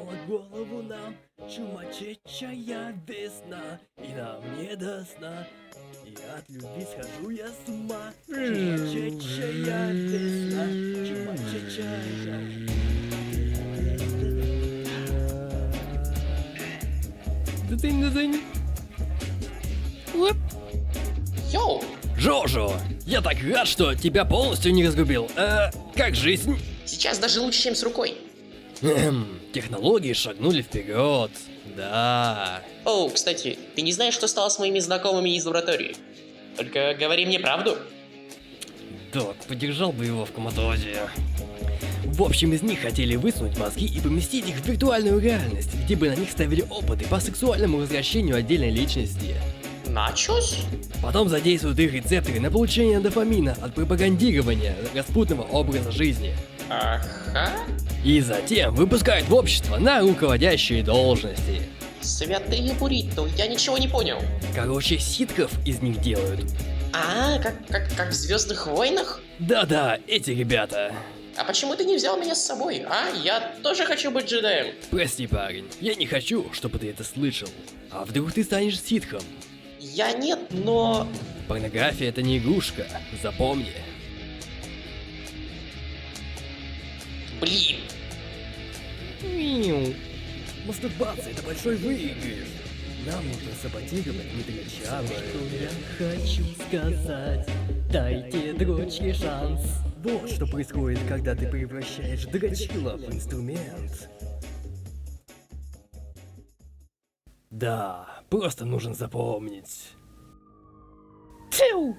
Сломала голову нам чумачечая весна, и нам не до сна. И от любви схожу я с ума. Чумачечая весна, чумачечая. Дынь-дынь. Уп. Йоу! Жожо, я так рад, что тебя полностью не разгубил. Как жизнь? Сейчас даже лучше, чем с рукой. Технологии шагнули вперед. Да. Оу, кстати, ты не знаешь, что стало с моими знакомыми из лаборатории? Только говори мне правду. Док, подержал бы его в коматозе. В общем, из них хотели высунуть мозги и поместить их в виртуальную реальность, где бы на них ставили опыты по сексуальному возвращению отдельной личности. Начос? Потом задействуют их рецепторы на получение дофамина от пропагандирования распутного образа жизни. Ага. И затем выпускают в общество на руководящие должности. Святые буррито, я ничего не понял. Короче, ситков из них делают. Как в Звездных войнах? Да-да, эти ребята. А почему ты не взял меня с собой, а? Я тоже хочу быть джедаем. Прости, парень, я не хочу, чтобы ты это слышал. А вдруг ты станешь ситхом? Я нет, но... Порнография — это не игрушка, запомни. Блин. Мастурбация — это большой выигрыш. Нам нужно саботировать недрочавы. Что я хочу сказать, дайте дрочке шанс. Вот что происходит, когда ты превращаешь дрочила в инструмент. Да, просто нужно запомнить.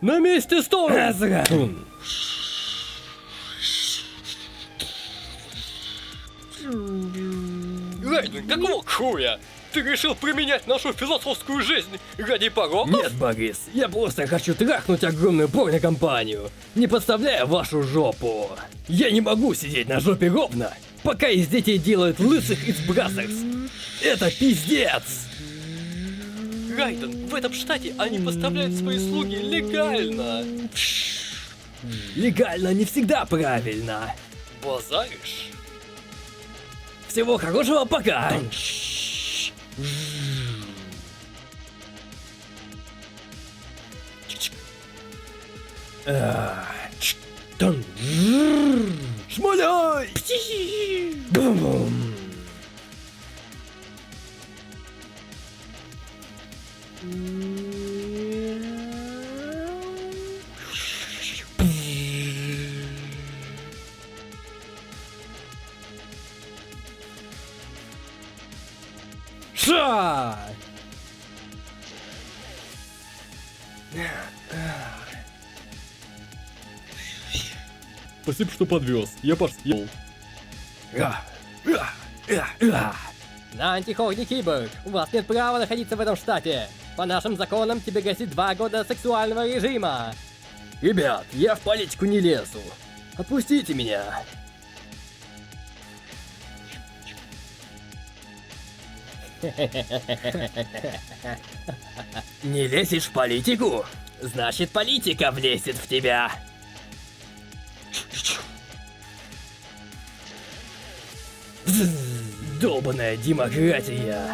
На месте стой! Райден, какого хуя? Ты решил применять нашу философскую жизнь ради пороков? Нет, Борис, я просто хочу трахнуть огромную порнокомпанию, не подставляя вашу жопу. Я не могу сидеть на жопе ровно, пока из детей делают лысых из бразерс. Это пиздец! Райден, в этом штате они поставляют свои услуги легально. Легально не всегда правильно. Базаришь? Всего хорошего, пока! Шмаляй! Бум-бум! Ша! Спасибо, что подвез. Я порсел. На антихорни киборг, у вас нет права находиться в этом штате. По нашим законам тебе грозит 2 года сексуального режима. Ребят, я в политику не лезу. Отпустите меня. Не лезешь в политику? Значит, политика влезет в тебя. Долбаная демократия.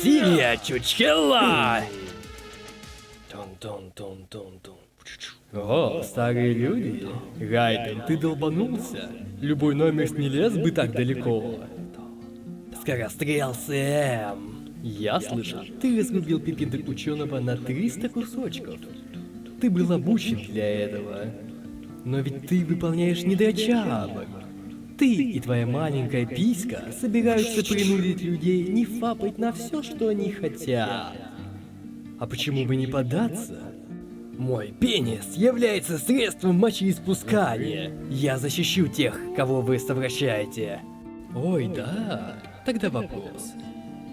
Синяя чучела. О, старые люди. Райден, ты долбанулся. Любой номер не лез бы так далеко. Скорострел Сэм. Я слышал, ты разрубил пипинток ученого на 300 кусочков. Ты был обучен для этого. Но ведь ты выполняешь недочавок. Ты и твоя маленькая писька собираются принудить людей не фапать на все, что они хотят. А почему бы не поддаться? Мой пенис является средством мочеиспускания. Я защищу тех, кого вы совращаете. Ой, да. Тогда вопрос.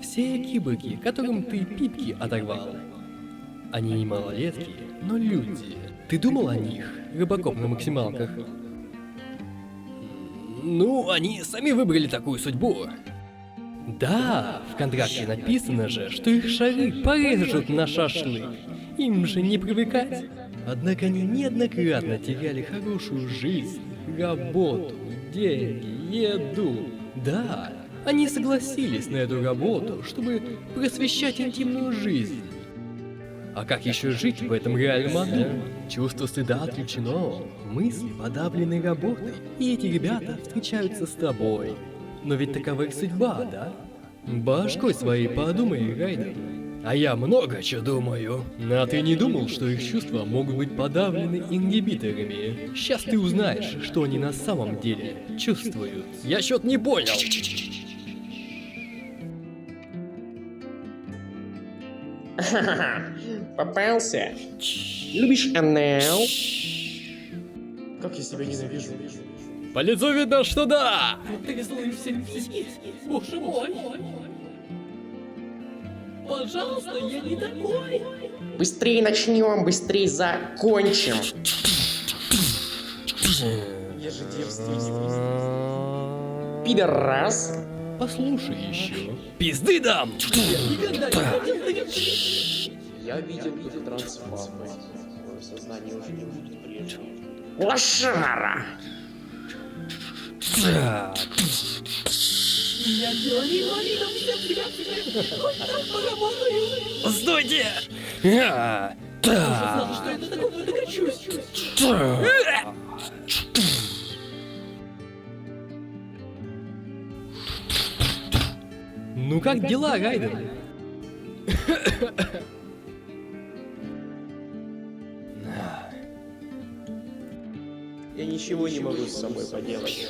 Все киборги, которым ты пипки оторвал, они не малолетки, но люди. Ты думал о них, Робокоп на максималках? Ну, они сами выбрали такую судьбу. Да, в контракте написано же, что их шары порежут на шашлык. Им же не привыкать. Однако они неоднократно теряли хорошую жизнь работу, деньги, еду. Да, они согласились на эту работу, чтобы просвещать интимную жизнь. А как еще жить в этом реальном аду? Чувство стыда отключено, мысли подавлены работой, и эти ребята встречаются с тобой. Но ведь такова их судьба, да? Башкой своей подумай, Райден. А я много чего думаю. А ты не думал, что их чувства могут быть подавлены ингибиторами? Сейчас ты узнаешь, что они на самом деле чувствуют. Я что-то не понял. Попался. Любишь анал? Как я себя ненавижу. По лицу видно, что да! Боже мой! Пожалуйста, я не такой! Быстрее начнем, быстрее закончим. Я же девственник. Пидорас. Послушай еще. Пизды дам! Я видел эту трансформацию. Мое сознание уже не будет прежним. Лошара! Так. Стойте! Ну как дела, Райден? Я ничего не могу с собой поделать.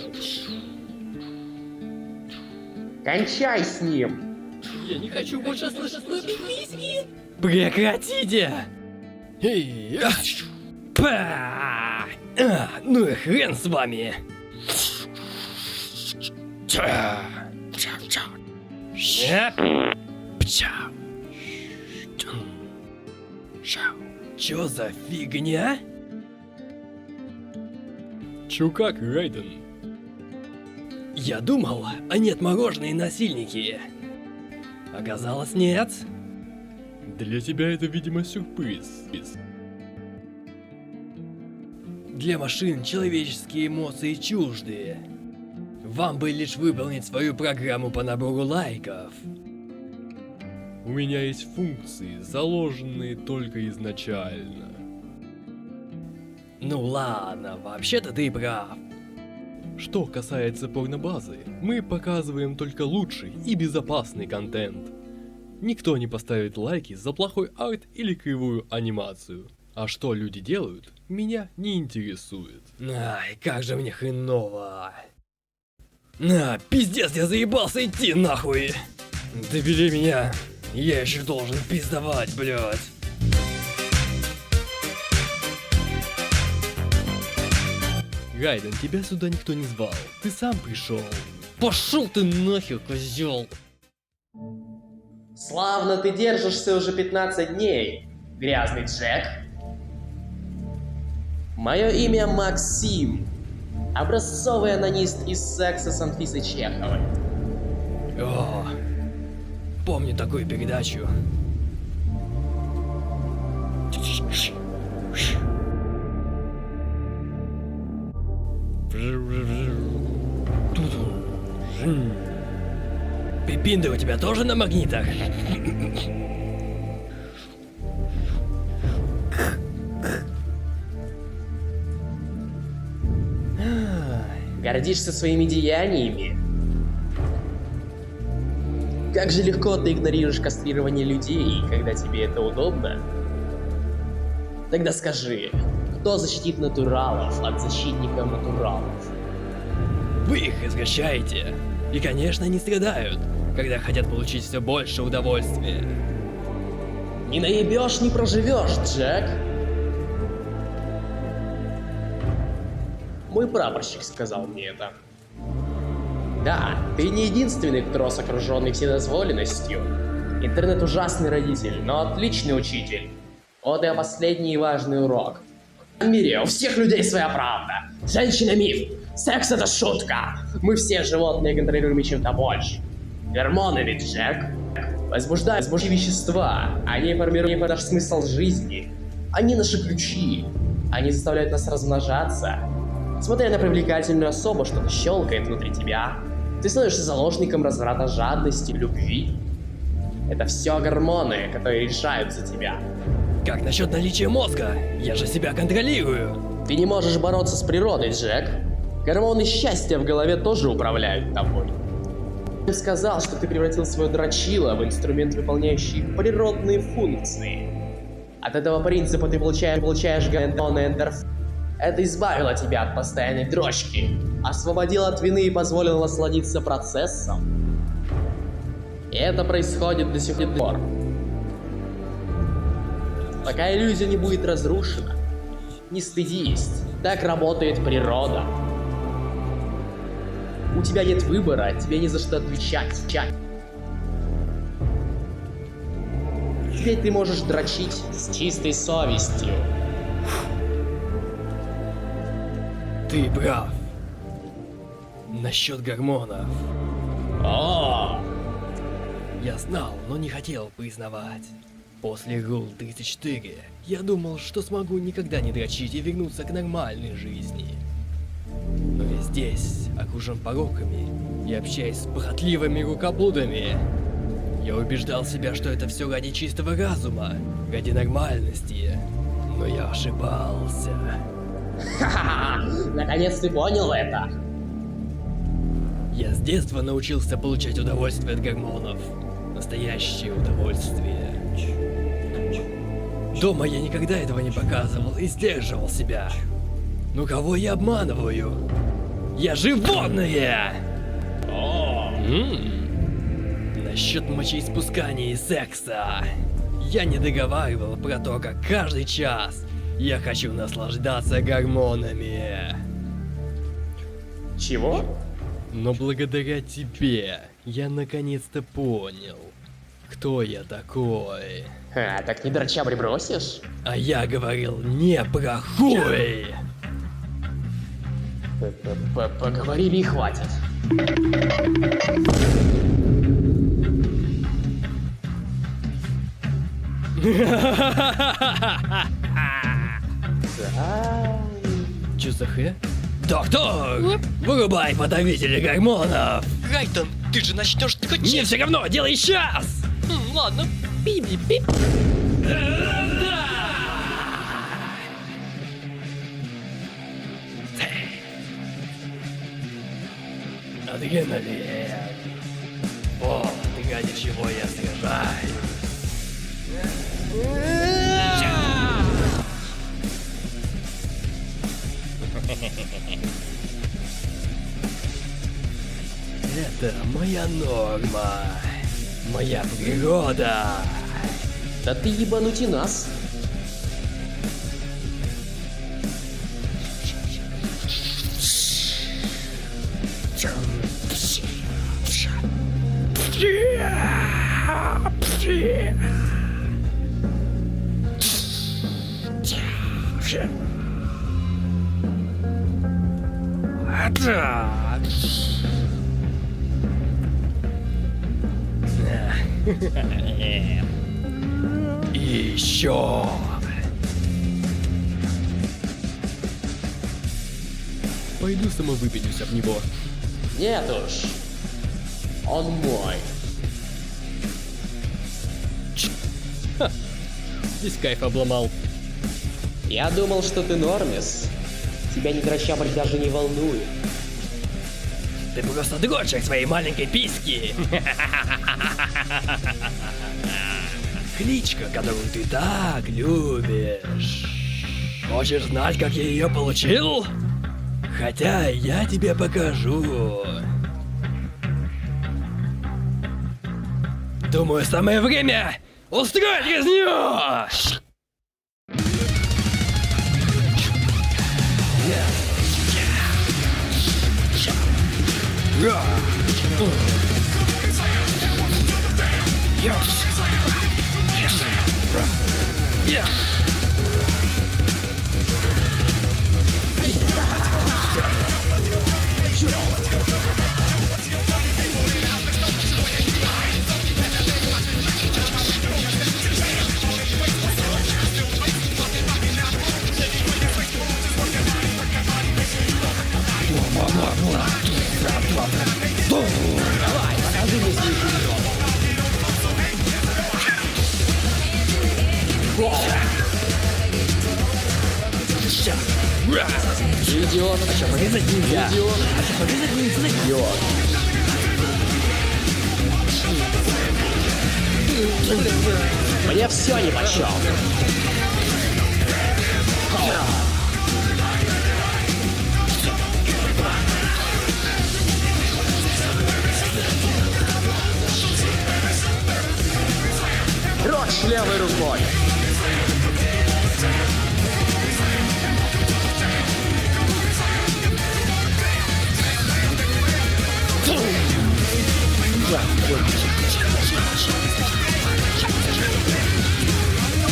Кончай с ним! Я не хочу больше слышать песни! Прекратите! Эй, па! Ну и хрен с вами! Чё за фигня? Чё как, Райден? Я думал, они отмороженные насильники. Оказалось, нет. Для тебя это, видимо, сюрприз. Для машин человеческие эмоции чужды. Вам бы лишь выполнить свою программу по набору лайков. У меня есть функции, заложенные только изначально. Ну ладно, вообще-то ты прав. Что касается порнобазы, мы показываем только лучший и безопасный контент. Никто не поставит лайки за плохой арт или кривую анимацию. А что люди делают, меня не интересует. Ай, как же мне хреново. Пиздец, я заебался идти нахуй. Довели меня. Я еще должен пиздовать, блядь. Райден, тебя сюда никто не звал. Ты сам пришел. Пошел ты нахер, козел. Славно ты держишься уже 15 дней, грязный Джек. Мое имя Максим. Образцовый анонист из секса с Анфисой Чеховой. О, помню такую передачу. Пипинды у тебя тоже на магнитах? Гордишься своими деяниями? Как же легко ты игнорируешь кастрирование людей, когда тебе это удобно? Тогда скажи, кто защитит натуралов от защитников натуралов? Вы их извращаете. И, конечно, они страдают, когда хотят получить все больше удовольствия. Не наебешь, не проживешь, Джек. Мой прапорщик сказал мне это. Да, ты не единственный трос, окруженный вседозволенностью. Интернет ужасный родитель, но отличный учитель. Вот и последний и важный урок. В мире у всех людей своя правда. Женщина миф. Секс это шутка. Мы все животные, контролируемые чем-то больше. Гормоны ведь, Джек. Возбуждают вещества. Они формируют наш смысл жизни. Они наши ключи. Они заставляют нас размножаться. Смотря на привлекательную особу, что-то щелкает внутри тебя. Ты становишься заложником разврата жадности, любви. Это все гормоны, которые решают за тебя. Как насчет наличия мозга? Я же себя контролирую. Ты не можешь бороться с природой, Джек. Гормоны счастья в голове тоже управляют тобой. Ты сказал, что ты превратил свое дрочило в инструмент, выполняющий природные функции. От этого принципа ты получаешь гормоны эндорфин. Это избавило тебя от постоянной дрочки, освободило от вины и позволило насладиться процессом. И это происходит до сих пор. Пока иллюзия не будет разрушена, не стыдись, так работает природа. У тебя нет выбора, тебе не за что отвечать. Теперь ты можешь дрочить с чистой совестью. Ты прав. Насчет гормонов. О, Я знал, но не хотел признавать. После Rule 34 я думал, что смогу никогда не дрочить и вернуться к нормальной жизни. Но я здесь, окружен пороками и общаясь с похотливыми рукоблудами. Я убеждал себя, что это все ради чистого разума, ради нормальности. Но я ошибался. ха-ха-ха, наконец ты понял это. Я с детства научился получать удовольствие от гормонов. Настоящее удовольствие. Дома я никогда этого не показывал и сдерживал себя. Ну кого я обманываю? Я животное! Насчет мочеиспускания и секса. Я не договаривал про то, как каждый час я хочу наслаждаться гормонами. Чего? Но благодаря тебе я наконец-то понял, кто я такой. А, так не дроча бросишь? А я говорил не про хуй. Поговорили и хватит. Чё за хэ? Доктор! Вырубай подавители гормонов! Райтон, ты же начнешь дрочить. Мне все равно, делай сейчас! Ладно. Пип-пип-пип. Адреналин. Вот ради чего я сражаюсь. Это моя норма. Моя природа. Да ты ебанутый нас. И еще. Пойду самовыпенюсь об него. Нет уж. Он мой. Весь кайф обломал. Я думал, что ты нормис. Тебя не дрочабль даже не волнует. Ты просто дрочек своей маленькой письки. Кличка, которую ты так любишь. Хочешь знать, как я ее получил? Хотя я тебе покажу. Думаю, самое время устроить резню! Идиот. Порезать нельзя. Идиот. Порезать нельзя. Идиот. Мне все нипочем. Прочь левой рукой.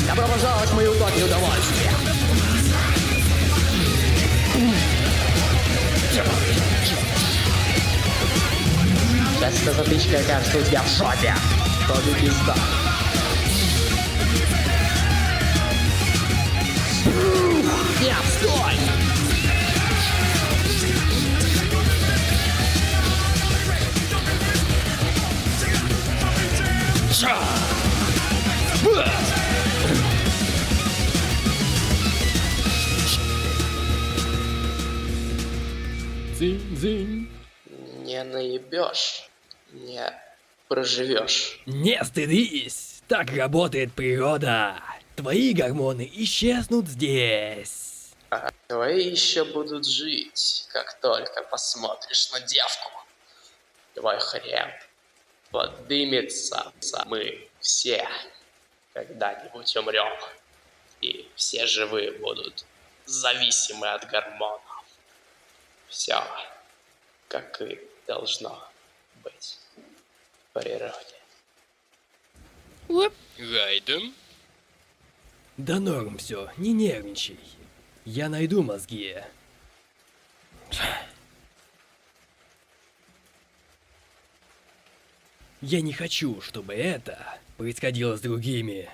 Добро пожаловать в мою утопию удовольствия. Сейчас эта затычка окажется у тебя в жопе. Тоби пизда. Нет, стой! Дзынь-дзынь. Не наебешь, не проживешь. Не стыдись, так работает природа. Твои гормоны исчезнут здесь. А твои еще будут жить, как только посмотришь на девку. Твой хрен подымется. Мы все когда-нибудь умрем. И все живые будут зависимы от гормонов. Все, как и должно быть в природе. Райден? Да норм все, не нервничай. Я найду мозги. Я не хочу, чтобы это происходило с другими.